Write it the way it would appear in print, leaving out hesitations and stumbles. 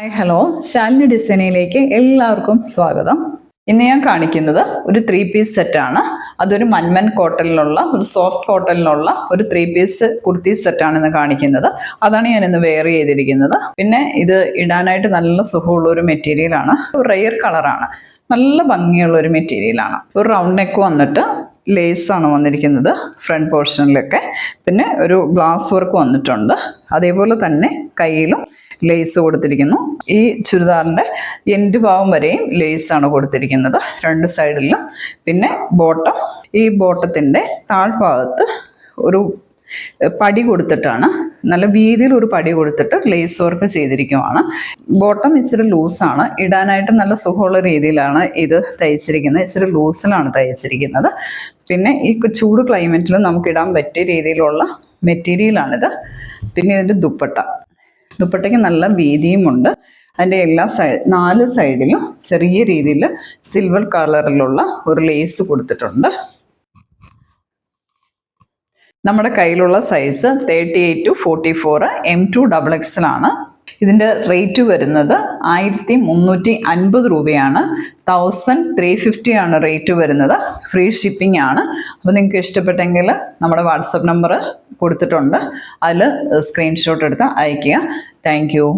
Hi hello, Shalini ഡിസൈനിലേക്ക് എല്ലാവർക്കും സ്വാഗതം. ഇന്ന് ഞാൻ കാണിക്കുന്നത് ഒരു 3 പീസ് സെറ്റാണ്. അതൊരു മൻമൻ കോട്ടണിലുള്ള ഒരു സോഫ്റ്റ് കോട്ടണിലുള്ള ഒരു 3 പീസ് കുർത്തി സെറ്റാണ് ഇന്ന് കാണിക്കുന്നത്. അതാണ് ഞാൻ ഇന്ന് വെയർ ചെയ്തിരിക്കുന്നത്. പിന്നെ ഇത് ഇടാനായിട്ട് നല്ല സുഖമുള്ള ഒരു മെറ്റീരിയലാണ്. ഒരു റെയർ കളറാണ്, നല്ല ഭംഗിയുള്ള ഒരു മെറ്റീരിയലാണ്. ഒരു റൗണ്ട് നെക്ക് വന്നിട്ട് ലേസാണ് വന്നിരിക്കുന്നത് ഫ്രണ്ട് പോർഷനിലൊക്കെ. പിന്നെ ഒരു ഗ്ലാസ് വർക്ക് വന്നിട്ടുണ്ട്. അതേപോലെ തന്നെ കയ്യിലും ലേസ് കൊടുത്തിരിക്കുന്നു. ഈ ചുരിദാറിൻ്റെ എൻഡ് ഭാഗം വരെയും ലേസാണ് കൊടുത്തിരിക്കുന്നത് രണ്ട് സൈഡിലും. പിന്നെ ബോട്ടം, ഈ ബോട്ടത്തിൻ്റെ താഴ്ഭാഗത്ത് ഒരു പടി കൊടുത്തിട്ടാണ്, നല്ല വീതിയിൽ ഒരു പടി കൊടുത്തിട്ട് ലേസ് വർക്ക് ചെയ്തിരിക്കുവാണ്. ബോട്ടം ഇച്ചിരി ലൂസാണ്, ഇടാനായിട്ട് നല്ല സുഖമുള്ള രീതിയിലാണ് ഇത് തയ്ച്ചിരിക്കുന്നത്. ഇച്ചിരി ലൂസിലാണ് തയ്ച്ചിരിക്കുന്നത്. പിന്നെ ഈ ചൂട് ക്ലൈമറ്റിൽ നമുക്ക് ഇടാൻ പറ്റിയ രീതിയിലുള്ള മെറ്റീരിയലാണിത്. പിന്നെ ഇതിൻ്റെ ദുപ്പട്ടയ്ക്ക് നല്ല വീതിയുമുണ്ട്. അതിൻ്റെ എല്ലാ 4 സൈഡിലും ചെറിയ രീതിയിൽ സിൽവർ കളറിലുള്ള ഒരു ലേസ് കൊടുത്തിട്ടുണ്ട്. നമ്മുടെ കയ്യിലുള്ള സൈസ് 38 to 44 M2 XXL ആണ്. ഇതിൻ്റെ റേറ്റ് വരുന്നത് 1350 രൂപയാണ്. 1350 ആണ് റേറ്റ് വരുന്നത്. ഫ്രീ ഷിപ്പിംഗ് ആണ്. അപ്പോൾ നിങ്ങൾക്ക് ഇഷ്ടപ്പെട്ടെങ്കിൽ നമ്മുടെ വാട്സപ്പ് നമ്പർ കൊടുത്തിട്ടുണ്ട്, അതിൽ സ്ക്രീൻഷോട്ട് എടുത്ത് അയയ്ക്കുക. Thank you.